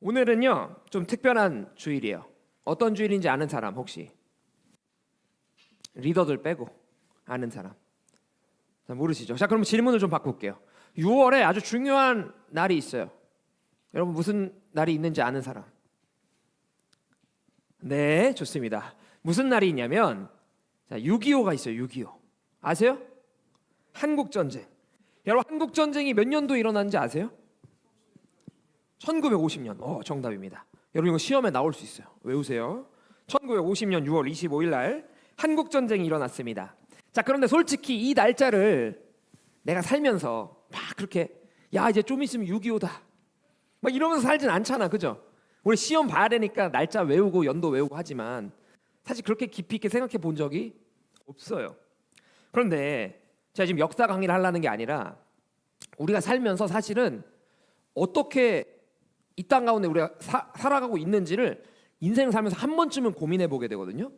오늘은요 좀 특별한 주일이에요. 어떤 주일인지 아는 사람 혹시? 리더들 빼고 아는 사람 모르시죠? 자, 그럼 질문을 좀 바꿀게요. 6월에 아주 중요한 날이 있어요. 여러분 무슨 날이 있는지 아는 사람? 네, 좋습니다. 무슨 날이 있냐면 6.25가 있어요. 6.25 아세요? 한국전쟁. 여러분 한국전쟁이 몇 년도에 일어났는지 아세요? 1950년. 정답입니다. 여러분 이거 시험에 나올 수 있어요. 외우세요. 1950년 6월 25일 날 한국전쟁이 일어났습니다. 자, 그런데 솔직히 이 날짜를 내가 살면서 막 그렇게 야 이제 좀 있으면 6.25다 막 이러면서 살진 않잖아, 그죠? 우리 시험 봐야 되니까 날짜 외우고 연도 외우고 하지만 사실 그렇게 깊이 있게 생각해 본 적이 없어요. 그런데 제가 지금 역사 강의를 하려는 게 아니라 우리가 살면서 사실은 어떻게 이 땅 가운데 우리가 살아가고 있는지를 인생을 살면서 한 번쯤은 고민해 보게 되거든요.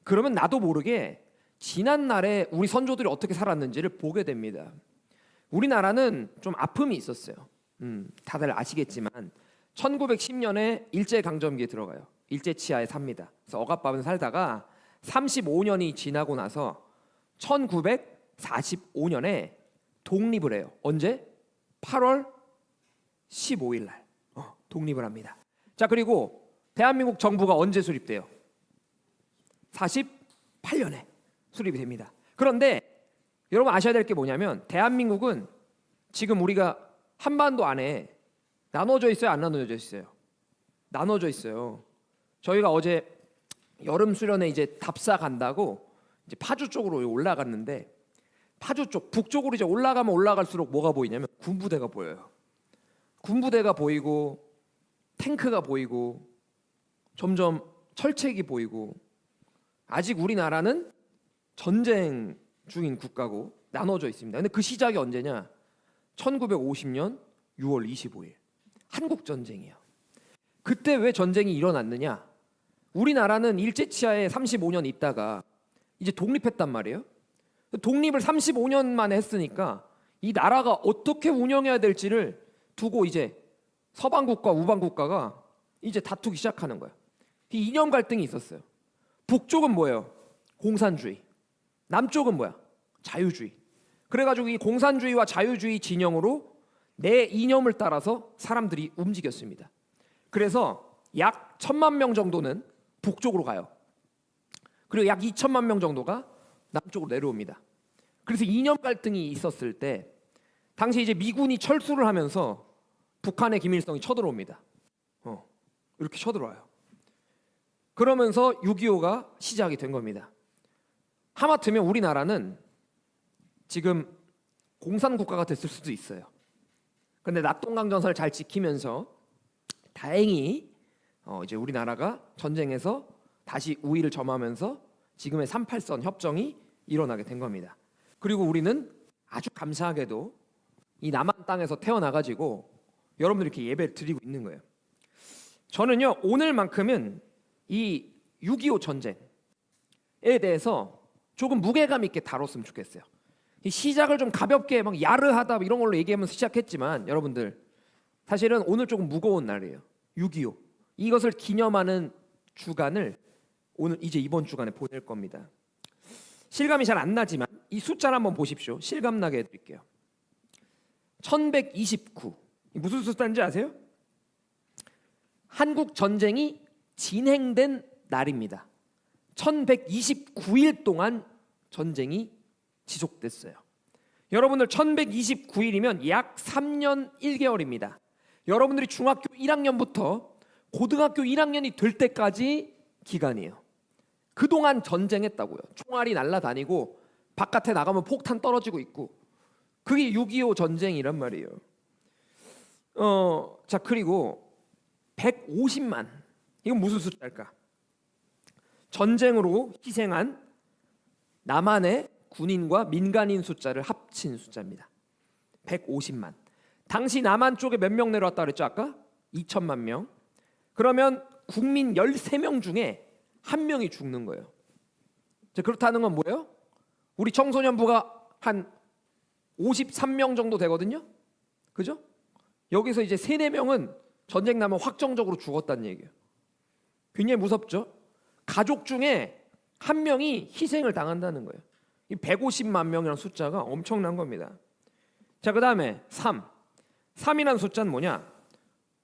그러면 나도 모르게 지난 날에 우리 선조들이 어떻게 살았는지를 보게 됩니다. 우리나라는 좀 아픔이 있었어요. 다들 아시겠지만 1910년에 일제강점기에 들어가요. 일제치하에 삽니다. 그래서 억압받으면서 살다가 35년이 지나고 나서 1945년에 독립을 해요. 언제? 8월 15일 날 독립을 합니다. 자, 그리고 대한민국 정부가 언제 수립돼요? 48년에 수립이 됩니다. 그런데 여러분 아셔야 될 게 뭐냐면 대한민국은 지금 우리가 한반도 안에 나눠져 있어요, 안 나눠져 있어요? 나눠져 있어요. 저희가 어제 여름 수련회 이제 답사 간다고 이제 파주 쪽으로 올라갔는데 파주 쪽 북쪽으로 이제 올라가면 올라갈수록 뭐가 보이냐면 군부대가 보여요. 군부대가 보이고 탱크가 보이고 점점 철책이 보이고 아직 우리나라는 전쟁 중인 국가고 나눠져 있습니다. 근데 그 시작이 언제냐? 1950년 6월 25일 한국전쟁이에요. 그때 왜 전쟁이 일어났느냐? 우리나라는 일제치하에 35년 있다가 이제 독립했단 말이에요. 독립을 35년 만에 했으니까 이 나라가 어떻게 운영해야 될지를 두고 이제 서방국가 우방국가가 이제 다투기 시작하는 거예요. 이 이념 갈등이 있었어요. 북쪽은 뭐예요? 공산주의. 남쪽은 뭐야? 자유주의. 그래가지고 이 공산주의와 자유주의 진영으로 내 이념을 따라서 사람들이 움직였습니다. 그래서 약 1,000만 명 정도는 북쪽으로 가요. 그리고 약 2천만 명 정도가 남쪽으로 내려옵니다. 그래서 이념 갈등이 있었을 때 당시 이제 미군이 철수를 하면서 북한의 김일성이 쳐들어옵니다. 이렇게 쳐들어와요. 그러면서 6.25가 시작이 된 겁니다. 하마터면 우리나라는 지금 공산국가가 됐을 수도 있어요. 그런데 낙동강전선을 잘 지키면서 다행히 이제 우리나라가 전쟁에서 다시 우위를 점하면서 지금의 38선 협정이 일어나게 된 겁니다. 그리고 우리는 아주 감사하게도 이 남한 땅에서 태어나가지고 여러분들이 이렇게 예배를 드리고 있는 거예요. 저는요 오늘만큼은 이 6.25 전쟁에 대해서 조금 무게감 있게 다뤘으면 좋겠어요. 이 시작을 좀 가볍게 막 야르하다 이런 걸로 얘기하면서 시작했지만 여러분들 사실은 오늘 조금 무거운 날이에요. 6.25 이것을 기념하는 주간을 오늘 이제 이번 주간에 보낼 겁니다. 실감이 잘 안 나지만 이 숫자를 한번 보십시오. 실감 나게 해드릴게요. 1129 무슨 숫자인지 아세요? 한국 전쟁이 진행된 날입니다. 1129일 동안 전쟁이 지속됐어요. 여러분들 1129일이면 약 3년 1개월입니다. 여러분들이 중학교 1학년부터 고등학교 1학년이 될 때까지 기간이에요. 그동안 전쟁했다고요. 총알이 날아다니고 바깥에 나가면 폭탄 떨어지고 있고 그게 6.25 전쟁이란 말이에요. 자, 그리고 150만 이건 무슨 숫자일까? 전쟁으로 희생한 남한의 군인과 민간인 숫자를 합친 숫자입니다. 150만. 당시 남한 쪽에 몇 명 내려왔다 그랬죠? 아까 2천만 명. 그러면 국민 13명 중에 한 명이 죽는 거예요. 자, 그렇다는 건 뭐예요? 우리 청소년부가 한 53명 정도 되거든요. 그죠? 여기서 이제 3, 4명은 전쟁 나면 확정적으로 죽었다는 얘기예요. 굉장히 무섭죠. 가족 중에 한 명이 희생을 당한다는 거예요. 이 150만 명이라는 숫자가 엄청난 겁니다. 자, 그 다음에 3이라는 숫자는 뭐냐?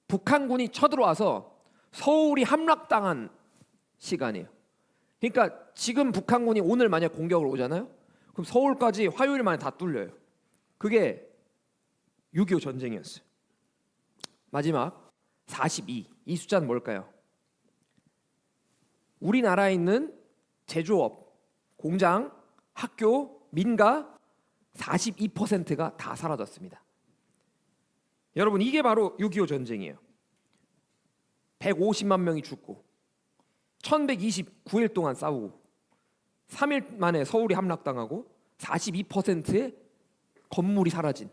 북한군이 쳐들어와서 서울이 함락당한 시간이에요. 그러니까 지금 북한군이 오늘 만약 공격을 오잖아요. 그럼 서울까지 화요일 만에 다 뚫려요. 그게 6.25 전쟁이었어요. 마지막 42. 이 숫자는 뭘까요? 우리나라에 있는 제조업, 공장, 학교, 민가 42%가 다 사라졌습니다. 여러분, 이게 바로 6.25 전쟁이에요. 150만 명이 죽고 1129일 동안 싸우고 3일 만에 서울이 함락당하고 42%의 건물이 사라진,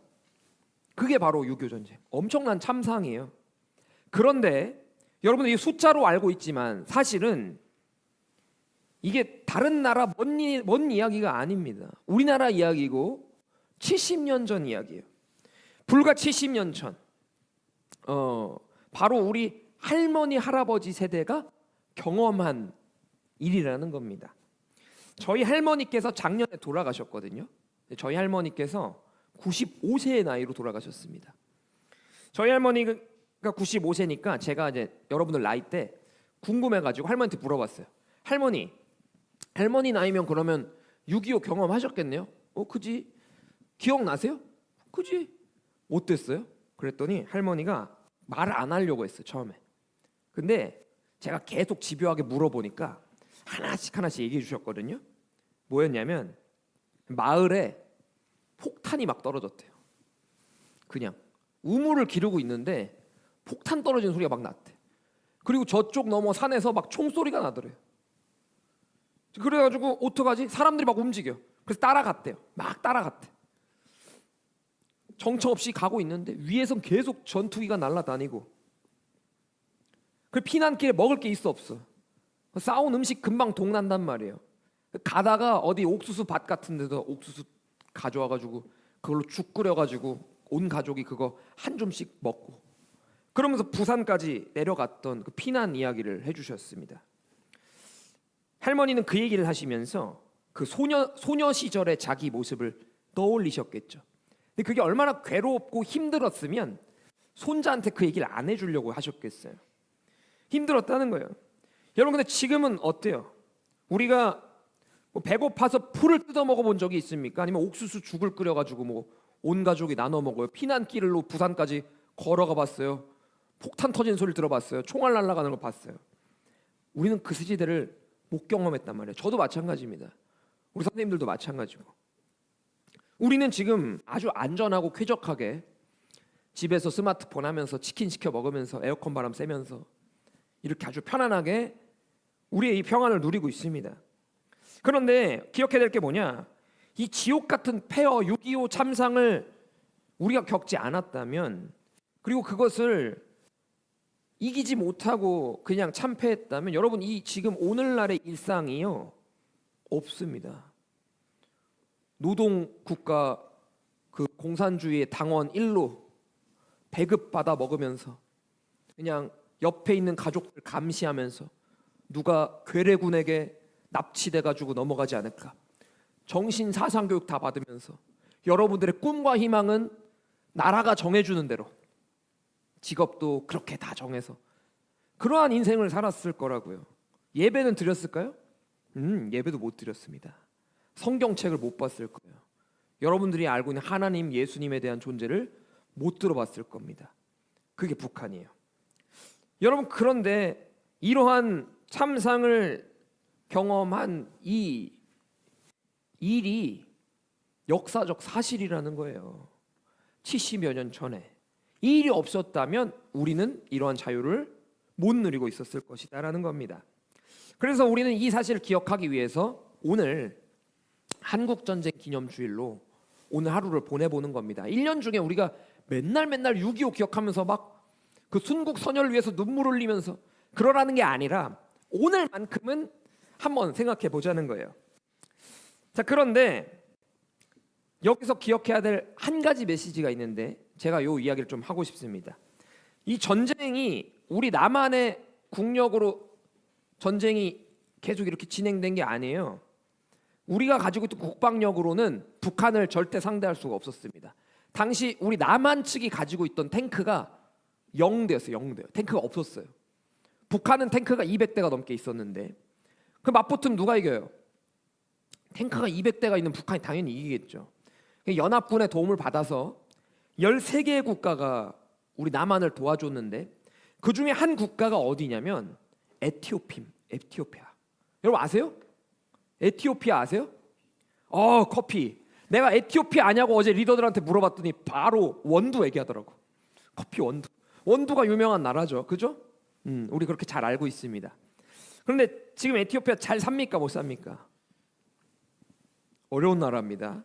그게 바로 6.25 전쟁. 엄청난 참상이에요. 그런데 여러분, 이 숫자로 알고 있지만 사실은 이게 다른 나라 먼 이야기가 아닙니다. 우리나라 이야기고 70년 전 이야기예요. 불과 70년 전 바로 우리 할머니 할아버지 세대가 경험한 일이라는 겁니다. 저희 할머니께서 작년에 돌아가셨거든요. 저희 할머니께서 95세의 나이로 돌아가셨습니다. 저희 할머니가 95세니까 제가 이제 여러분들 나이 때 궁금해가지고 할머니한테 물어봤어요. 할머니 나이면 그러면 6.25 경험하셨겠네요? 그지? 기억나세요? 그지? 어땠어요? 그랬더니 할머니가 말을 안 하려고 했어요, 처음에. 근데 제가 계속 집요하게 물어보니까 하나씩 얘기해 주셨거든요. 뭐였냐면 마을에 폭탄이 막 떨어졌대요. 그냥 우물을 기르고 있는데 폭탄 떨어지는 소리가 막 났대. 그리고 저쪽 넘어 산에서 막 총소리가 나더래요. 그래가지고 어떡하지? 사람들이 막 움직여. 그래서 따라갔대요. 막 따라갔대. 정처 없이 가고 있는데 위에선 계속 전투기가 날아다니고, 그 피난길에 먹을 게 있어 없어. 싸운 음식 금방 동난단 말이에요. 가다가 어디 옥수수 밭 같은 데서 옥수수 가져와가지고 그걸로 죽 끓여가지고 온 가족이 그거 한 줌씩 먹고, 그러면서 부산까지 내려갔던 그 피난 이야기를 해주셨습니다. 할머니는 그 얘기를 하시면서 그 소녀 시절의 자기 모습을 떠올리셨겠죠. 근데 그게 얼마나 괴롭고 힘들었으면 손자한테 그 얘기를 안 해주려고 하셨겠어요. 힘들었다는 거예요. 여러분, 근데 지금은 어때요? 우리가 뭐 배고파서 풀을 뜯어 먹어본 적이 있습니까? 아니면 옥수수 죽을 끓여가지고 뭐 온 가족이 나눠 먹어요? 피난길로 부산까지 걸어가 봤어요? 폭탄 터진 소리 들어봤어요? 총알 날아가는 거 봤어요? 우리는 그 시대를 못 경험했단 말이에요. 저도 마찬가지입니다. 우리 선생님들도 마찬가지고. 우리는 지금 아주 안전하고 쾌적하게 집에서 스마트폰 하면서 치킨 시켜 먹으면서 에어컨 바람 쐬면서 이렇게 아주 편안하게 우리의 이 평안을 누리고 있습니다. 그런데 기억해야 될 게 뭐냐? 이 지옥 같은 폐허 6.25 참상을 우리가 겪지 않았다면, 그리고 그것을 이기지 못하고 그냥 참패했다면, 여러분, 이 지금 오늘날의 일상이요 없습니다. 노동국가 그 공산주의의 당원 1로 배급받아 먹으면서 그냥 옆에 있는 가족들 감시하면서 누가 괴뢰군에게 납치돼가지고 넘어가지 않을까, 정신 사상 교육 다 받으면서 여러분들의 꿈과 희망은 나라가 정해주는 대로, 직업도 그렇게 다 정해서 그러한 인생을 살았을 거라고요. 예배는 드렸을까요? 예배도 못 드렸습니다. 성경책을 못 봤을 거예요. 여러분들이 알고 있는 하나님, 예수님에 대한 존재를 못 들어봤을 겁니다. 그게 북한이에요. 여러분, 그런데 이러한 참상을 경험한 이 일이 역사적 사실이라는 거예요. 70여 년 전에 이 일이 없었다면 우리는 이러한 자유를 못 누리고 있었을 것이다라는 겁니다. 그래서 우리는 이 사실을 기억하기 위해서 오늘 한국전쟁 기념주일로 오늘 하루를 보내보는 겁니다. 1년 중에 우리가 맨날 6.25 기억하면서 막 그 순국 선열을 위해서 눈물 흘리면서 그러라는 게 아니라 오늘만큼은 한번 생각해 보자는 거예요. 자, 그런데 여기서 기억해야 될 한 가지 메시지가 있는데 제가 이 이야기를 좀 하고 싶습니다. 이 전쟁이 우리 남한의 국력으로 전쟁이 계속 이렇게 진행된 게 아니에요. 우리가 가지고 있던 국방력으로는 북한을 절대 상대할 수가 없었습니다. 당시 우리 남한 측이 가지고 있던 탱크가 0대였어요. 0대. 탱크가 없었어요. 북한은 탱크가 200대가 넘게 있었는데 그 맞붙으면 누가 이겨요? 탱크가 200대가 있는 북한이 당연히 이기겠죠. 연합군의 도움을 받아서 13개의 국가가 우리 남한을 도와줬는데 그 중에 한 국가가 어디냐면 에티오피아. 여러분 아세요? 에티오피아 아세요? 커피. 내가 에티오피아 아냐고 어제 리더들한테 물어봤더니 바로 원두 얘기하더라고. 커피 원두. 원두가 유명한 나라죠. 그죠? 우리 그렇게 잘 알고 있습니다. 그런데 지금 에티오피아 잘 삽니까? 못 삽니까? 어려운 나라입니다.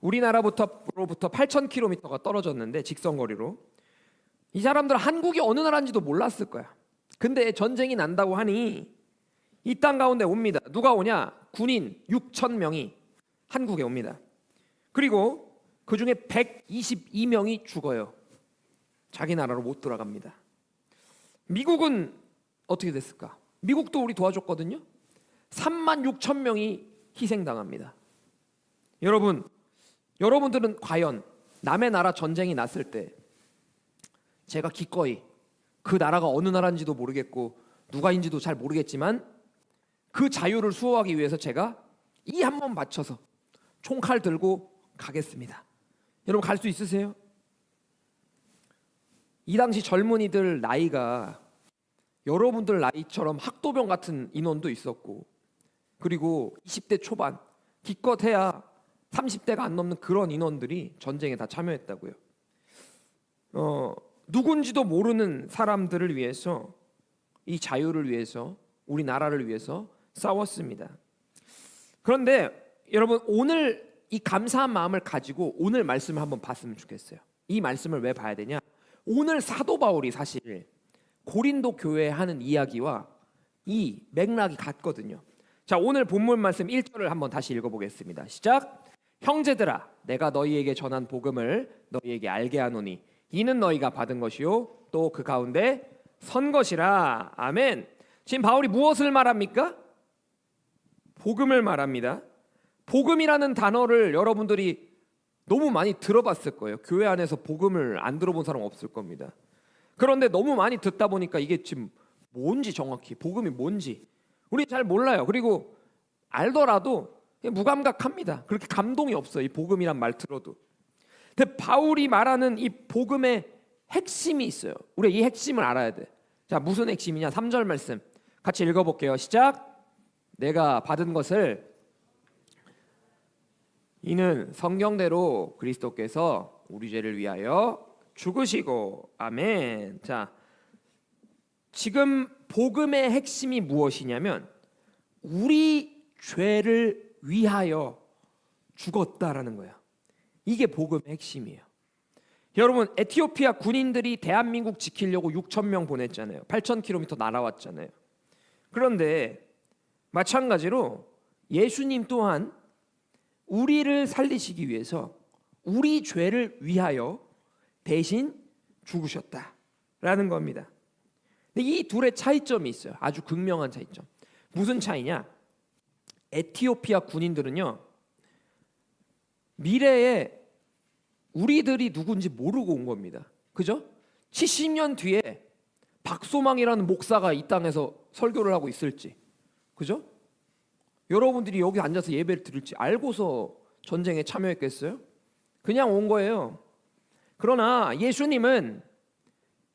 우리나라로부터 8,000km가 떨어졌는데 직선거리로 이 사람들은 한국이 어느 나라인지도 몰랐을 거야. 근데 전쟁이 난다고 하니 이 땅 가운데 옵니다. 누가 오냐? 군인 6,000명이 한국에 옵니다. 그리고 그 중에 122명이 죽어요. 자기 나라로 못 돌아갑니다. 미국은 어떻게 됐을까? 미국도 우리 도와줬거든요. 36,000명이 희생당합니다. 여러분들은 과연 남의 나라 전쟁이 났을 때 제가 기꺼이 그 나라가 어느 나라인지도 모르겠고 누가인지도 잘 모르겠지만 그 자유를 수호하기 위해서 제가 이 한 번 바쳐서 총칼 들고 가겠습니다. 여러분 갈 수 있으세요? 이 당시 젊은이들 나이가 여러분들 나이처럼 학도병 같은 인원도 있었고 그리고 20대 초반 기껏해야 30대가 안 넘는 그런 인원들이 전쟁에 다 참여했다고요. 누군지도 모르는 사람들을 위해서 이 자유를 위해서 우리 나라를 위해서 싸웠습니다. 그런데 여러분 오늘 이 감사한 마음을 가지고 오늘 말씀을 한번 봤으면 좋겠어요. 이 말씀을 왜 봐야 되냐? 오늘 사도 바울이 사실 고린도 교회에 하는 이야기와 이 맥락이 같거든요. 자, 오늘 본문 말씀 1절을 한번 다시 읽어보겠습니다. 시작. 형제들아, 내가 너희에게 전한 복음을 너희에게 알게 하노니 이는 너희가 받은 것이요 또 그 가운데 선 것이라. 아멘. 지금 바울이 무엇을 말합니까? 복음을 말합니다. 복음이라는 단어를 여러분들이 너무 많이 들어봤을 거예요. 교회 안에서 복음을 안 들어본 사람 없을 겁니다. 그런데 너무 많이 듣다 보니까 이게 지금 뭔지 정확히 복음이 뭔지 우리 잘 몰라요. 그리고 알더라도 무감각합니다. 그렇게 감동이 없어요. 이 복음이란 말 들어도. 근데 바울이 말하는 이 복음의 핵심이 있어요. 우리가 이 핵심을 알아야 돼. 자, 무슨 핵심이냐? 3절 말씀 같이 읽어볼게요. 시작. 내가 받은 것을 이는 성경대로 그리스도께서 우리 죄를 위하여 죽으시고. 아멘. 자, 지금 복음의 핵심이 무엇이냐면 우리 죄를 위하여 죽었다라는 거야. 이게 복음의 핵심이에요. 여러분, 에티오피아 군인들이 대한민국 지키려고 6,000명 보냈잖아요. 8,000km 날아왔잖아요. 그런데 마찬가지로 예수님 또한 우리를 살리시기 위해서 우리 죄를 위하여 대신 죽으셨다라는 겁니다. 근데 이 둘의 차이점이 있어요. 아주 극명한 차이점. 무슨 차이냐? 에티오피아 군인들은요, 미래에 우리들이 누군지 모르고 온 겁니다. 그죠? 70년 뒤에 박소망이라는 목사가 이 땅에서 설교를 하고 있을지, 그죠? 여러분들이 여기 앉아서 예배를 드릴지 알고서 전쟁에 참여했겠어요? 그냥 온 거예요. 그러나 예수님은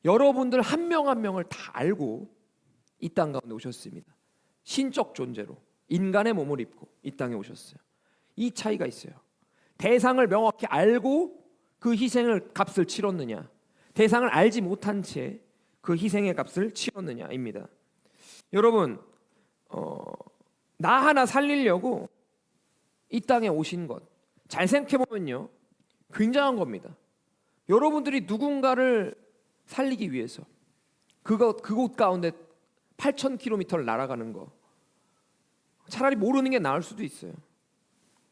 여러분들 한 명 한 명을 다 알고 이 땅 가운데 오셨습니다. 신적 존재로 인간의 몸을 입고 이 땅에 오셨어요. 이 차이가 있어요. 대상을 명확히 알고 그 희생을 값을 치렀느냐, 대상을 알지 못한 채 그 희생의 값을 치렀느냐입니다. 여러분, 나 하나 살리려고 이 땅에 오신 것 잘 생각해보면요, 굉장한 겁니다. 여러분들이 누군가를 살리기 위해서 그곳 가운데 8,000km를 날아가는 거 차라리 모르는 게 나을 수도 있어요.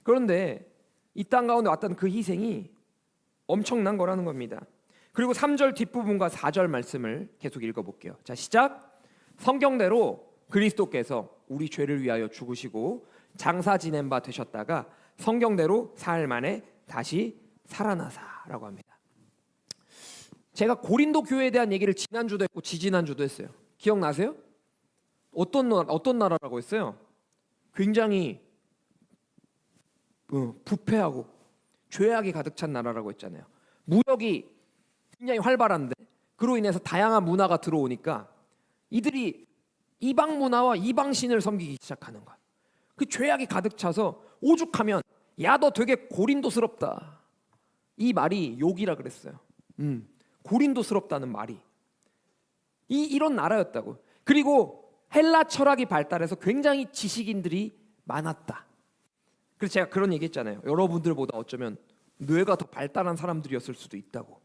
그런데 이 땅 가운데 왔던 그 희생이 엄청난 거라는 겁니다. 그리고 3절 뒷부분과 4절 말씀을 계속 읽어볼게요. 자, 시작. 성경대로 그리스도께서 우리 죄를 위하여 죽으시고 장사 지낸 바 되셨다가 성경대로 사흘 만에 다시 살아나사라고 합니다. 제가 고린도 교회에 대한 얘기를 지난주도 했고 지지난주도 했어요. 기억나세요? 어떤 나라라고 했어요? 굉장히 부패하고 죄악이 가득 찬 나라라고 했잖아요. 무역이 굉장히 활발한데 그로 인해서 다양한 문화가 들어오니까 이들이 이방 문화와 이방 신을 섬기기 시작하는 거야. 그 죄악이 가득 차서 오죽하면 야, 너 되게 고린도스럽다. 이 말이 욕이라 그랬어요. 고린도스럽다는 말이 이런 나라였다고. 그리고 헬라 철학이 발달해서 굉장히 지식인들이 많았다. 그래서 제가 그런 얘기 했잖아요. 여러분들보다 어쩌면 뇌가 더 발달한 사람들이었을 수도 있다고.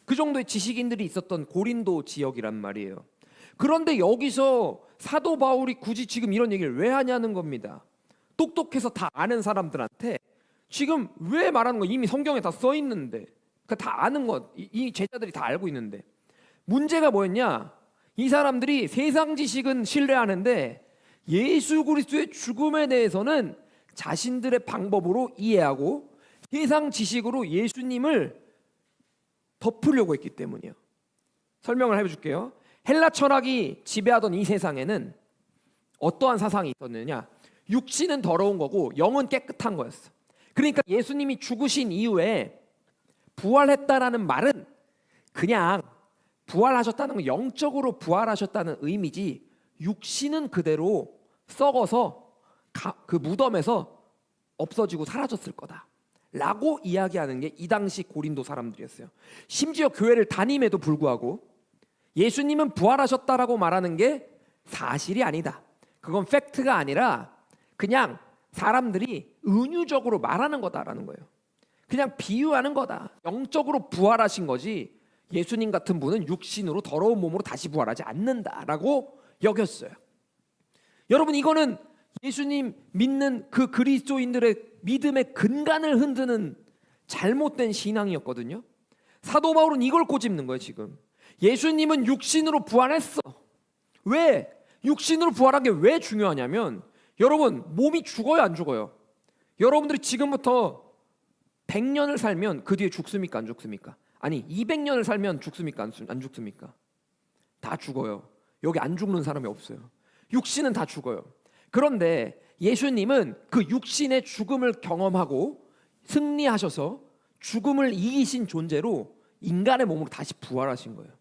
그 정도의 지식인들이 있었던 고린도 지역이란 말이에요. 그런데 여기서 사도 바울이 굳이 지금 이런 얘기를 왜 하냐는 겁니다. 똑똑해서 다 아는 사람들한테 지금 왜 말하는 거? 이미 성경에 다 써 있는데, 다 아는 것, 이 제자들이 다 알고 있는데 문제가 뭐였냐? 이 사람들이 세상 지식은 신뢰하는데 예수 그리스도의 죽음에 대해서는 자신들의 방법으로 이해하고 세상 지식으로 예수님을 덮으려고 했기 때문이에요. 설명을 해줄게요. 헬라 철학이 지배하던 이 세상에는 어떠한 사상이 있었느냐? 육신은 더러운 거고 영은 깨끗한 거였어. 그러니까 예수님이 죽으신 이후에 부활했다라는 말은 그냥 부활하셨다는 건 영적으로 부활하셨다는 의미지 육신은 그대로 썩어서 그 무덤에서 없어지고 사라졌을 거다 라고 이야기하는 게 이 당시 고린도 사람들이었어요. 심지어 교회를 다님에도 불구하고 예수님은 부활하셨다라고 말하는 게 사실이 아니다. 그건 팩트가 아니라 그냥 사람들이 은유적으로 말하는 거다라는 거예요. 그냥 비유하는 거다. 영적으로 부활하신 거지 예수님 같은 분은 육신으로 더러운 몸으로 다시 부활하지 않는다라고 여겼어요. 여러분, 이거는 예수님 믿는 그 그리스도인들의 믿음의 근간을 흔드는 잘못된 신앙이었거든요. 사도 바울은 이걸 꼬집는 거예요. 지금 예수님은 육신으로 부활했어. 왜? 육신으로 부활한 게 왜 중요하냐면 여러분, 몸이 죽어요 안 죽어요? 여러분들이 지금부터 100년을 살면 그 뒤에 죽습니까 안 죽습니까? 아니 200년을 살면 죽습니까 안 죽습니까? 다 죽어요. 여기 안 죽는 사람이 없어요. 육신은 다 죽어요. 그런데 예수님은 그 육신의 죽음을 경험하고 승리하셔서 죽음을 이기신 존재로 인간의 몸으로 다시 부활하신 거예요.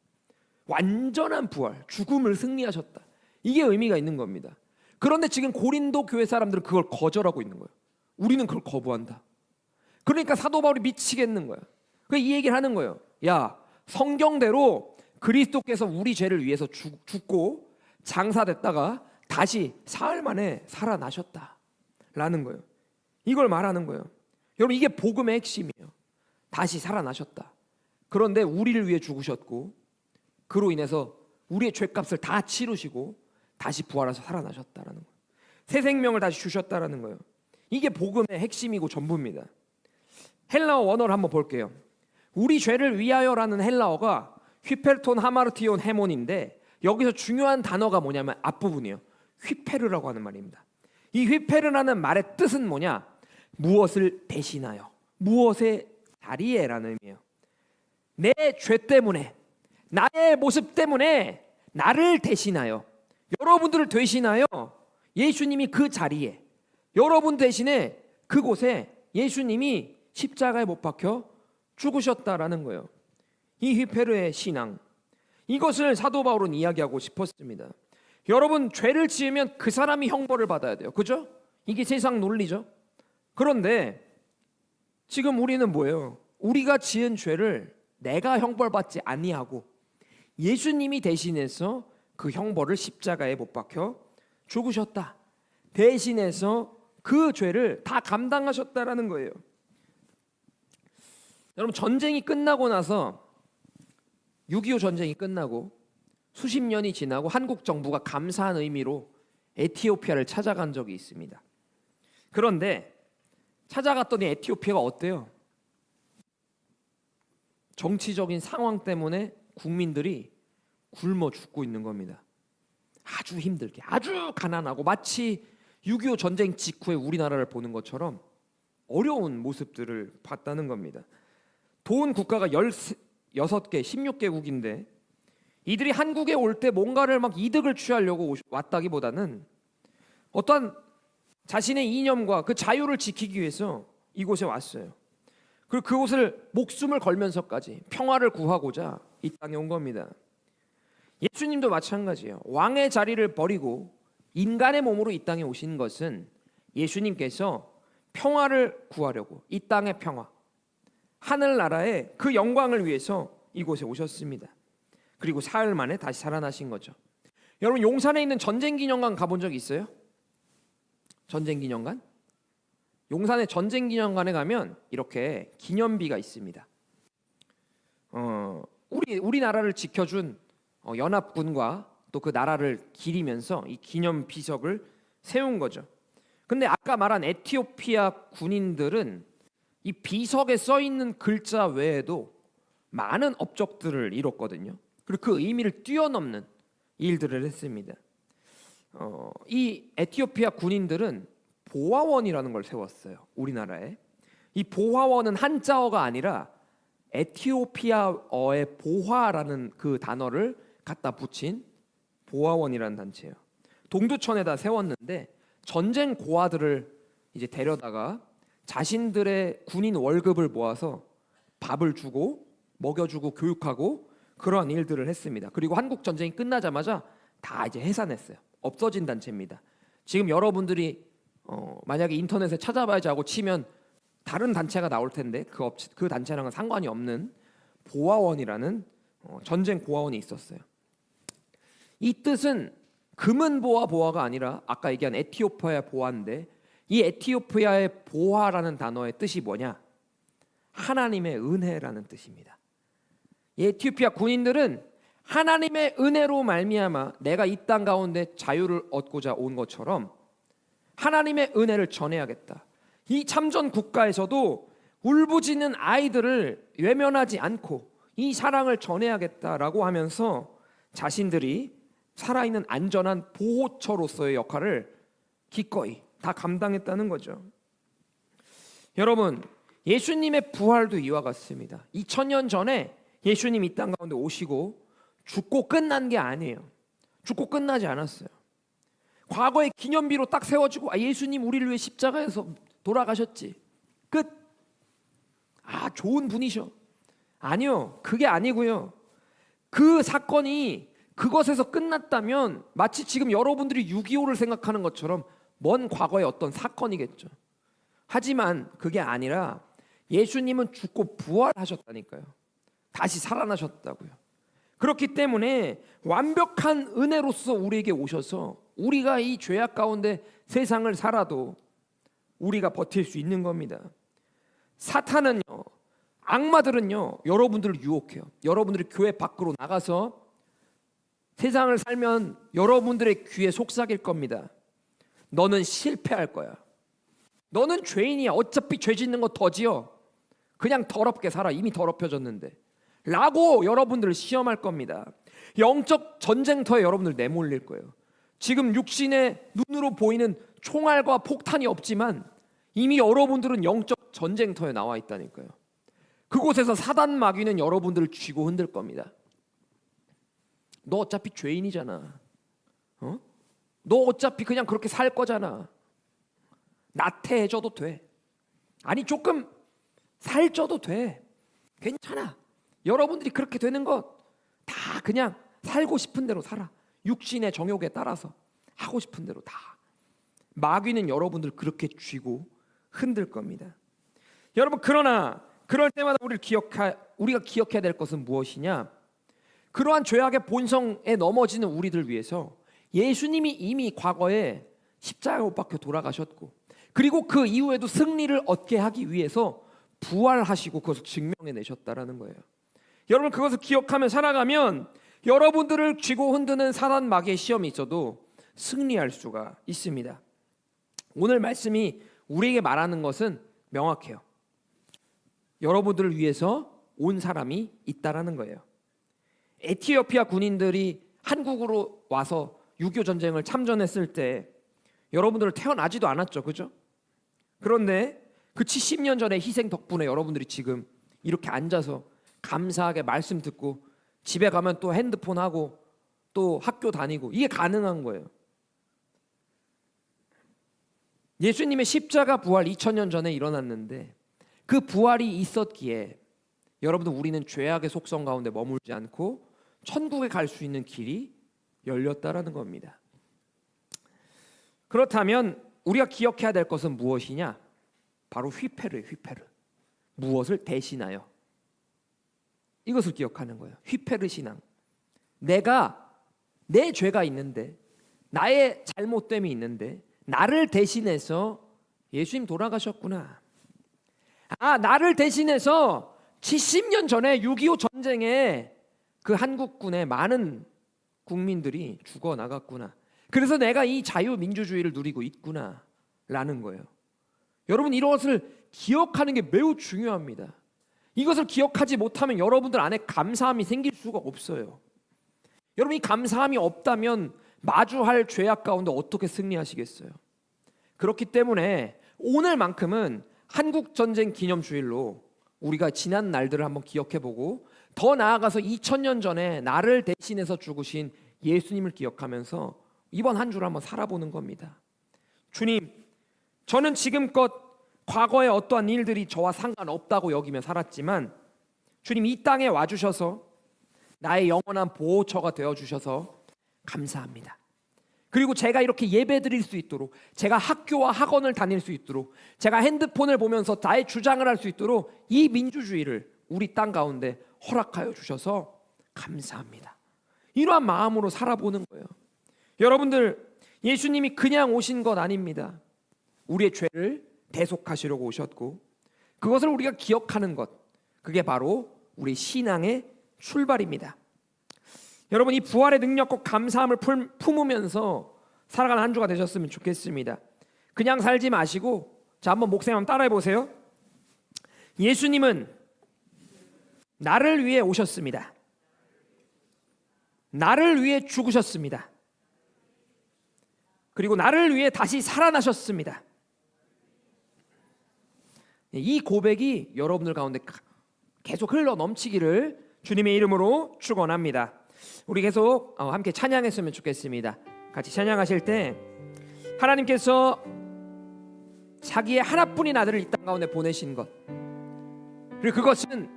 완전한 부활, 죽음을 승리하셨다. 이게 의미가 있는 겁니다. 그런데 지금 고린도 교회 사람들은 그걸 거절하고 있는 거예요. 우리는 그걸 거부한다. 그러니까 사도 바울이 미치겠는 거야. 그래서 이 얘기를 하는 거예요. 야, 성경대로 그리스도께서 우리 죄를 위해서 죽고 장사됐다가 다시 사흘 만에 살아나셨다라는 거예요. 이걸 말하는 거예요. 여러분, 이게 복음의 핵심이에요. 다시 살아나셨다. 그런데 우리를 위해 죽으셨고 그로 인해서 우리의 죄값을 다 치르시고 다시 부활해서 살아나셨다라는 거예요. 새 생명을 다시 주셨다라는 거예요. 이게 복음의 핵심이고 전부입니다. 헬라어 원어를 한번 볼게요. 우리 죄를 위하여라는 헬라어가 휘페르톤 하마르티온 헤몬인데 여기서 중요한 단어가 뭐냐면 앞부분이에요. 휘페르라고 하는 말입니다. 이 휘페르라는 말의 뜻은 뭐냐? 무엇을 대신하여, 무엇의 자리에라는 의미예요. 내 죄 때문에, 나의 모습 때문에 나를 대신하여, 여러분들을 대신하여 예수님이 그 자리에, 여러분 대신에 그곳에 예수님이 십자가에 못 박혀 죽으셨다라는 거예요. 이 휘페르의 신앙, 이것을 사도 바울은 이야기하고 싶었습니다. 여러분, 죄를 지으면 그 사람이 형벌을 받아야 돼요. 그죠? 이게 세상 논리죠. 그런데 지금 우리는 뭐예요? 우리가 지은 죄를 내가 형벌받지 아니하고 예수님이 대신해서 그 형벌을 십자가에 못 박혀 죽으셨다. 대신해서 그 죄를 다 감당하셨다라는 거예요. 여러분, 전쟁이 끝나고 나서 6.25 전쟁이 끝나고 수십 년이 지나고 한국 정부가 감사한 의미로 에티오피아를 찾아간 적이 있습니다. 그런데 찾아갔더니 에티오피아가 어때요? 정치적인 상황 때문에 국민들이 굶어 죽고 있는 겁니다. 아주 힘들게, 아주 가난하고, 마치 6.25 전쟁 직후에 우리나라를 보는 것처럼 어려운 모습들을 봤다는 겁니다. 도운 국가가 16개, 16개국인데 이들이 한국에 올 때 뭔가를 막 이득을 취하려고 왔다기보다는 어떠한 자신의 이념과 그 자유를 지키기 위해서 이곳에 왔어요. 그리고 그곳을 목숨을 걸면서까지 평화를 구하고자 이 땅에 온 겁니다. 예수님도 마찬가지예요. 왕의 자리를 버리고 인간의 몸으로 이 땅에 오신 것은 예수님께서 평화를 구하려고, 이 땅의 평화, 하늘나라의 그 영광을 위해서 이곳에 오셨습니다. 그리고 사흘 만에 다시 살아나신 거죠. 여러분, 용산에 있는 전쟁기념관 가본 적 있어요? 전쟁기념관? 용산의 전쟁기념관에 가면 이렇게 기념비가 있습니다. 우리나라를 지켜준 연합군과 또 그 나라를 기리면서 이 기념 비석을 세운 거죠. 근데 아까 말한 에티오피아 군인들은 이 비석에 써 있는 글자 외에도 많은 업적들을 이뤘거든요. 그리고 그 의미를 뛰어넘는 일들을 했습니다. 이 에티오피아 군인들은 보화원이라는 걸 세웠어요. 우리나라에. 이 보화원은 한자어가 아니라 에티오피아어의 보화라는 그 단어를 갖다 붙인 보화원이라는 단체예요. 동두천에다 세웠는데 전쟁 고아들을 이제 데려다가 자신들의 군인 월급을 모아서 밥을 주고 먹여주고 교육하고 그러한 일들을 했습니다. 그리고 한국 전쟁이 끝나자마자 다 이제 해산했어요. 없어진 단체입니다. 지금 여러분들이 만약에 인터넷에 찾아봐야지 하고 치면 다른 단체가 나올 텐데 그 단체랑은 상관이 없는 보화원이라는 전쟁 보화원이 있었어요. 이 뜻은 금은 보화가 아니라 아까 얘기한 에티오피아의 보화인데, 이 에티오피아의 보화라는 단어의 뜻이 뭐냐? 하나님의 은혜라는 뜻입니다. 이 에티오피아 군인들은 하나님의 은혜로 말미암아 내가 이 땅 가운데 자유를 얻고자 온 것처럼 하나님의 은혜를 전해야겠다. 이 참전 국가에서도 울부짖는 아이들을 외면하지 않고 이 사랑을 전해야겠다라고 하면서 자신들이 살아있는 안전한 보호처로서의 역할을 기꺼이 다 감당했다는 거죠. 여러분, 예수님의 부활도 이와 같습니다. 2000년 전에 예수님 이 땅 가운데 오시고 죽고 끝난 게 아니에요. 죽고 끝나지 않았어요. 과거의 기념비로 딱 세워지고 예수님 우리를 위해 십자가에서 돌아가셨지. 끝. 좋은 분이셔. 아니요. 그게 아니고요. 그 사건이 그것에서 끝났다면 마치 지금 여러분들이 6.25를 생각하는 것처럼 먼 과거의 어떤 사건이겠죠. 하지만 그게 아니라 예수님은 죽고 부활하셨다니까요. 다시 살아나셨다고요. 그렇기 때문에 완벽한 은혜로서 우리에게 오셔서 우리가 이 죄악 가운데 세상을 살아도 우리가 버틸 수 있는 겁니다. 사탄은요, 악마들은요, 여러분들을 유혹해요. 여러분들이 교회 밖으로 나가서 세상을 살면 여러분들의 귀에 속삭일 겁니다. 너는 실패할 거야. 너는 죄인이야. 어차피 죄 짓는 거 더 지어. 그냥 더럽게 살아. 이미 더럽혀졌는데. 라고 여러분들을 시험할 겁니다. 영적 전쟁터에 여러분들 내몰릴 거예요. 지금 육신의 눈으로 보이는 총알과 폭탄이 없지만 이미 여러분들은 영적 전쟁터에 나와 있다니까요. 그곳에서 사단 마귀는 여러분들을 쥐고 흔들 겁니다. 너 어차피 죄인이잖아. 너 어차피 그냥 그렇게 살 거잖아. 나태해져도 돼. 아니 조금 살쪄도 돼. 괜찮아. 여러분들이 그렇게 되는 것 다 그냥 살고 싶은 대로 살아. 육신의 정욕에 따라서 하고 싶은 대로 다. 마귀는 여러분들 그렇게 쥐고 흔들 겁니다. 여러분, 그러나 그럴 때마다 우리가 기억해야 될 것은 무엇이냐? 그러한 죄악의 본성에 넘어지는 우리들 위해서 예수님이 이미 과거에 십자가에 못 박혀 돌아가셨고, 그리고 그 이후에도 승리를 얻게 하기 위해서 부활하시고 그것을 증명해내셨다라는 거예요. 여러분, 그것을 기억하며 살아가면 여러분들을 쥐고 흔드는 사단 마귀의 시험이 있어도 승리할 수가 있습니다. 오늘 말씀이 우리에게 말하는 것은 명확해요. 여러분들을 위해서 온 사람이 있다라는 거예요. 에티오피아 군인들이 한국으로 와서 6.25 전쟁을 참전했을 때 여러분들은 태어나지도 않았죠, 그죠? 그런데 그 70년 전의 희생 덕분에 여러분들이 지금 이렇게 앉아서 감사하게 말씀 듣고 집에 가면 또 핸드폰 하고 또 학교 다니고, 이게 가능한 거예요. 예수님의 십자가 부활 2000년 전에 일어났는데 그 부활이 있었기에 여러분들, 우리는 죄악의 속성 가운데 머물지 않고 천국에 갈 수 있는 길이 열렸다라는 겁니다. 그렇다면 우리가 기억해야 될 것은 무엇이냐? 바로 휘페르예요. 휘페르. 무엇을 대신하여. 이것을 기억하는 거예요. 휘페르 신앙. 내 죄가 있는데, 나의 잘못됨이 있는데 나를 대신해서 예수님 돌아가셨구나. 나를 대신해서 70년 전에 6.25 전쟁에 그 한국군의 많은 국민들이 죽어 나갔구나. 그래서 내가 이 자유민주주의를 누리고 있구나 라는 거예요. 여러분, 이것을 기억하는 게 매우 중요합니다. 이것을 기억하지 못하면 여러분들 안에 감사함이 생길 수가 없어요. 여러분, 이 감사함이 없다면 마주할 죄악 가운데 어떻게 승리하시겠어요? 그렇기 때문에 오늘만큼은 한국전쟁 기념주일로 우리가 지난 날들을 한번 기억해보고, 더 나아가서 2000년 전에 나를 대신해서 죽으신 예수님을 기억하면서 이번 한 주를 한번 살아보는 겁니다. 주님, 저는 지금껏 과거의 어떠한 일들이 저와 상관없다고 여기며 살았지만 주님, 이 땅에 와주셔서 나의 영원한 보호처가 되어주셔서 감사합니다. 그리고 제가 이렇게 예배 드릴 수 있도록, 제가 학교와 학원을 다닐 수 있도록, 제가 핸드폰을 보면서 나의 주장을 할 수 있도록 이 민주주의를 우리 땅 가운데 허락하여 주셔서 감사합니다. 이러한 마음으로 살아보는 거예요. 여러분들, 예수님이 그냥 오신 것 아닙니다. 우리의 죄를 대속하시려고 오셨고, 그것을 우리가 기억하는 것, 그게 바로 우리 신앙의 출발입니다. 여러분, 이 부활의 능력과 감사함을 품으면서 살아가는 한 주가 되셨으면 좋겠습니다. 그냥 살지 마시고, 자, 한번 목사님 한번 따라해 보세요. 예수님은 나를 위해 오셨습니다. 나를 위해 죽으셨습니다. 그리고 나를 위해 다시 살아나셨습니다. 이 고백이 여러분들 가운데 계속 흘러 넘치기를 주님의 이름으로 축원합니다. 우리 계속 함께 찬양했으면 좋겠습니다. 같이 찬양하실 때 하나님께서 자기의 하나뿐인 아들을 이 땅 가운데 보내신 것, 그리고 그것은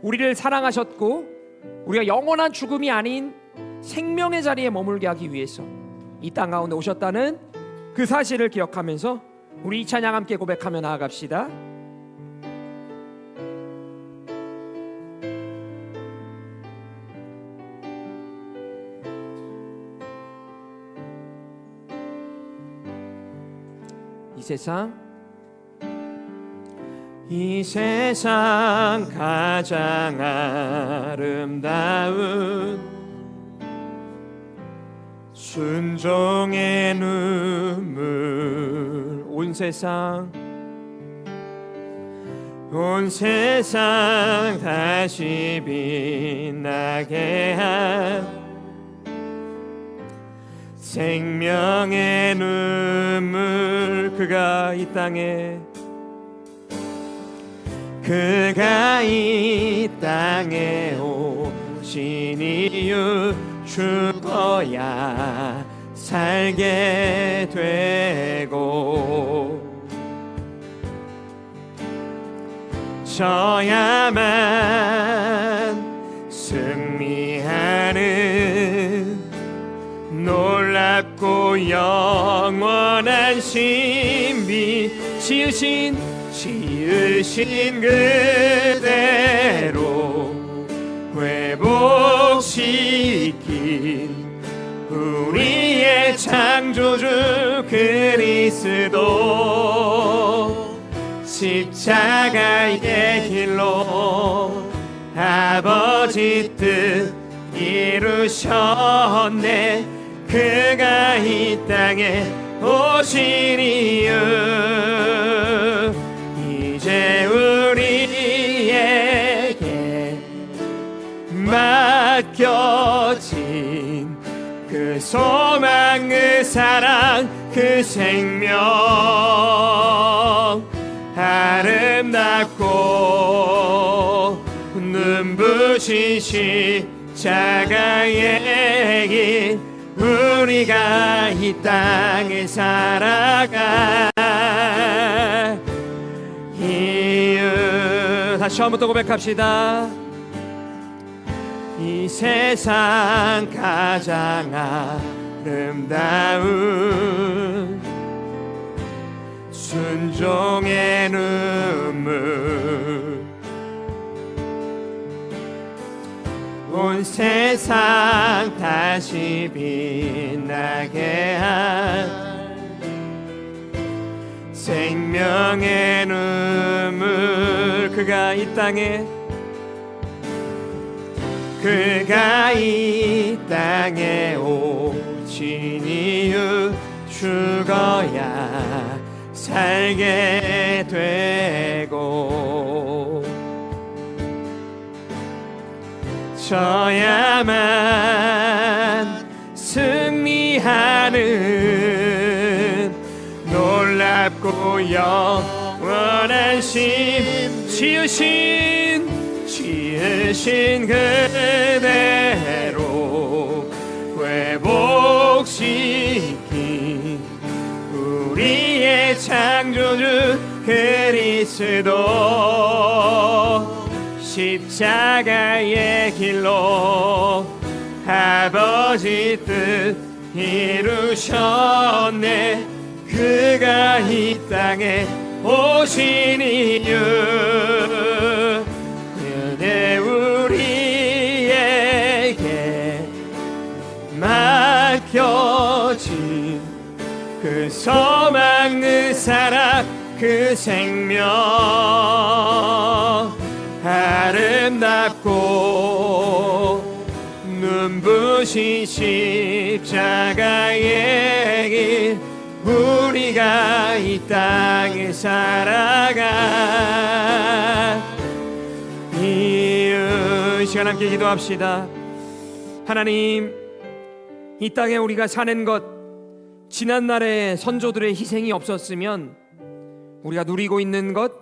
우리를 사랑하셨고 우리가 영원한 죽음이 아닌 생명의 자리에 머물게 하기 위해서 이 땅 가운데 오셨다는 그 사실을 기억하면서 우리 이 찬양 함께 고백하며 나아갑시다. 이 세상 가장 아름다운 순종의 눈물, 온 세상 다시 빛나게 한 생명의 눈물, 그가 이 땅에 오신 이유, 죽어야 살게 되고 져야만 승리하는 놀랍고 영원한 신비, 지으신 그대로 회복시킨 우리의 창조주 그리스도, 십자가의 길로 아버지 뜻 이루셨네. 그가 이 땅에 오신 이유, 이제 우리에게 맡겨진 그 소망, 그 사랑, 그 생명, 아름답고 눈부신 십자가의 길, 우리가 이 땅에 살아가 이유. 다시 한번더 고백합시다. 이 세상 가장 아름다운 순종의 눈물, 온 세상 다시 빛나게 한 생명의 눈물, 그가 이 땅에 오신 이유, 죽어야 살게 되고 져야만 승리하는 놀랍고 영원한 심, 지으신 그대로 회복시킨 우리의 창조주 그리스도, 십자가의 길로 아버지 뜻 이루셨네. 그가 이 땅에 오신 이유, 그대 우리에게 맡겨진 그 소망, 그 사랑, 그 생명, 아름답고 눈부신 십자가의 길, 우리가 이 땅에 살아가 이유. 시간 함께 기도합시다. 하나님, 이 땅에 우리가 사는 것, 지난날의 선조들의 희생이 없었으면 우리가 누리고 있는 것,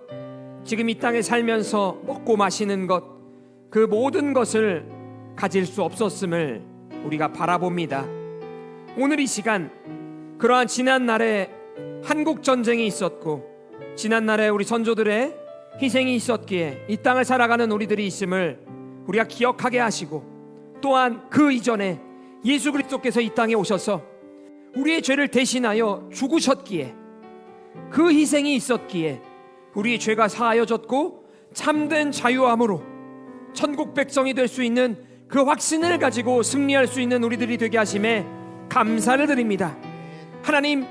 지금 이 땅에 살면서 먹고 마시는 것, 그 모든 것을 가질 수 없었음을 우리가 바라봅니다. 오늘 이 시간, 그러한 지난날에 한국전쟁이 있었고 지난날에 우리 선조들의 희생이 있었기에 이 땅을 살아가는 우리들이 있음을 우리가 기억하게 하시고, 또한 그 이전에 예수 그리스도께서 이 땅에 오셔서 우리의 죄를 대신하여 죽으셨기에, 그 희생이 있었기에 우리의 죄가 사하여졌고 참된 자유함으로 천국 백성이 될 수 있는 그 확신을 가지고 승리할 수 있는 우리들이 되게 하심에 감사를 드립니다. 하나님,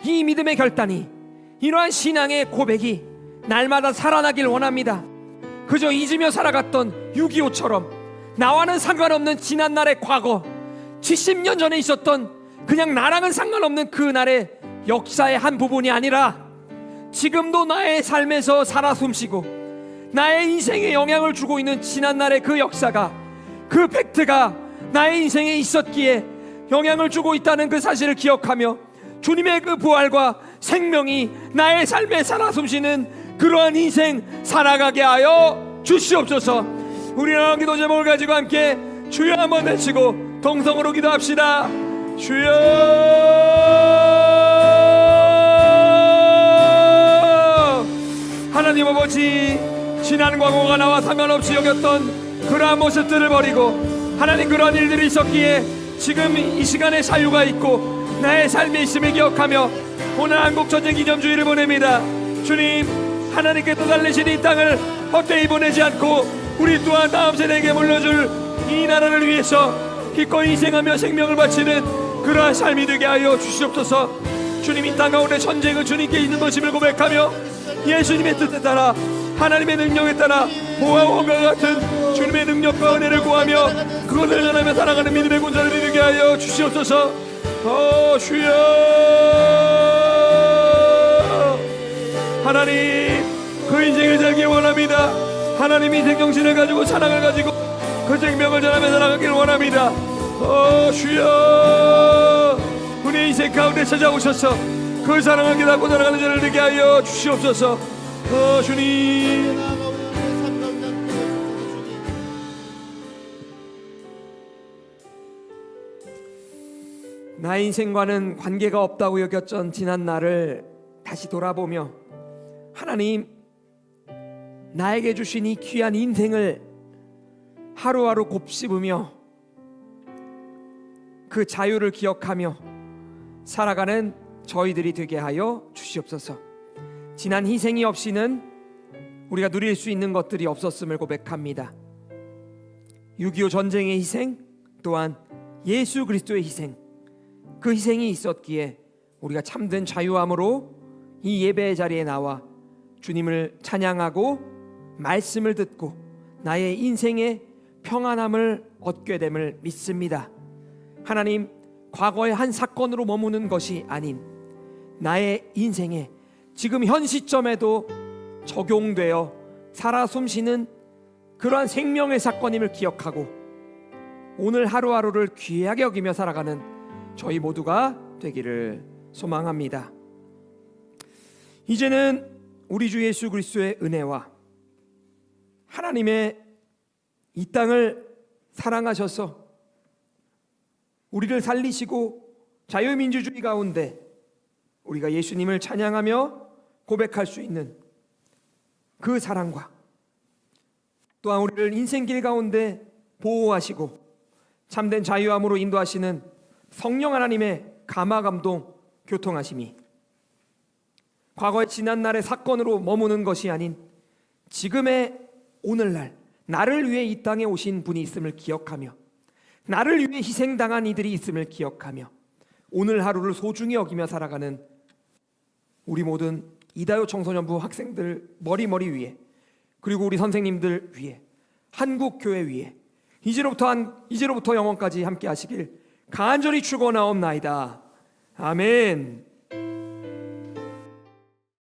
이 믿음의 결단이, 이러한 신앙의 고백이 날마다 살아나길 원합니다. 그저 잊으며 살아갔던 6.25처럼 나와는 상관없는 지난날의 과거, 70년 전에 있었던 그냥 나랑은 상관없는 그날의 역사의 한 부분이 아니라 지금도 나의 삶에서 살아 숨쉬고 나의 인생에 영향을 주고 있는 지난날의 그 역사가, 그 팩트가 나의 인생에 있었기에 영향을 주고 있다는 그 사실을 기억하며 주님의 그 부활과 생명이 나의 삶에 살아 숨쉬는 그러한 인생 살아가게 하여 주시옵소서. 우리는 기도 제목을 가지고 함께 주여 한번 외치고 동성으로 기도합시다. 주여, 하나님 아버지, 지난 과거가 나와 상관없이 여겼던 그러한 모습들을 버리고 하나님, 그러한 일들이 있었기에 지금 이 시간에 자유가 있고 나의 삶이 있음을 기억하며 오늘 한국전쟁 기념주의를 보냅니다. 주님, 하나님께서 달리신 이 땅을 헛되이 보내지 않고 우리 또한 다음 세대에게 물려줄 이 나라를 위해서 기꺼이 희생하며 생명을 바치는 그러한 삶이 되게 하여 주시옵소서. 주님, 이 땅 가운데 전쟁은 주님께 있는 것임을 고백하며 예수님의 뜻에 따라, 하나님의 능력에 따라 보아오며 같은 주님의 능력과 은혜를 구하며 그것을 전하며 살아가는 믿음의 군사를 이루게 하여 주시옵소서. 주여, 하나님, 그 인생을 살기 원합니다. 하나님, 인생 정신을 가지고 사랑을 가지고 그 생명을 전하며 살아가길 원합니다. 주여, 우리의 인생 가운데 찾아오셔서 그 사랑을 깨닫고 살아가는 자를 되게 하여 주시옵소서. 주님, 나의 인생과는 관계가 없다고 여겼던 지난 날을 다시 돌아보며 하나님, 나에게 주신 이 귀한 인생을 하루하루 곱씹으며 그 자유를 기억하며 살아가는 저희들이 되게 하여 주시옵소서. 지난 희생이 없이는 우리가 누릴 수 있는 것들이 없었음을 고백합니다. 6.25 전쟁의 희생, 또한 예수 그리스도의 희생, 그 희생이 있었기에 우리가 참된 자유함으로 이 예배의 자리에 나와 주님을 찬양하고 말씀을 듣고 나의 인생의 평안함을 얻게 됨을 믿습니다. 하나님, 과거의 한 사건으로 머무는 것이 아닌 나의 인생에 지금 현 시점에도 적용되어 살아 숨쉬는 그러한 생명의 사건임을 기억하고 오늘 하루하루를 귀하게 여기며 살아가는 저희 모두가 되기를 소망합니다. 이제는 우리 주 예수 그리스도의 은혜와 하나님의 이 땅을 사랑하셔서 우리를 살리시고 자유민주주의 가운데 우리가 예수님을 찬양하며 고백할 수 있는 그 사랑과 또한 우리를 인생길 가운데 보호하시고 참된 자유함으로 인도하시는 성령 하나님의 감화감동 교통하심이 과거의 지난날의 사건으로 머무는 것이 아닌 지금의 오늘날 나를 위해 이 땅에 오신 분이 있음을 기억하며 나를 위해 희생당한 이들이 있음을 기억하며 오늘 하루를 소중히 여기며 살아가는 우리 모든 이다요 청소년부 학생들 머리머리 위에, 그리고 우리 선생님들 위에, 한국교회 위에 이제로부터 영원까지 함께 하시길 간절히 축원하옵나이다. 아멘.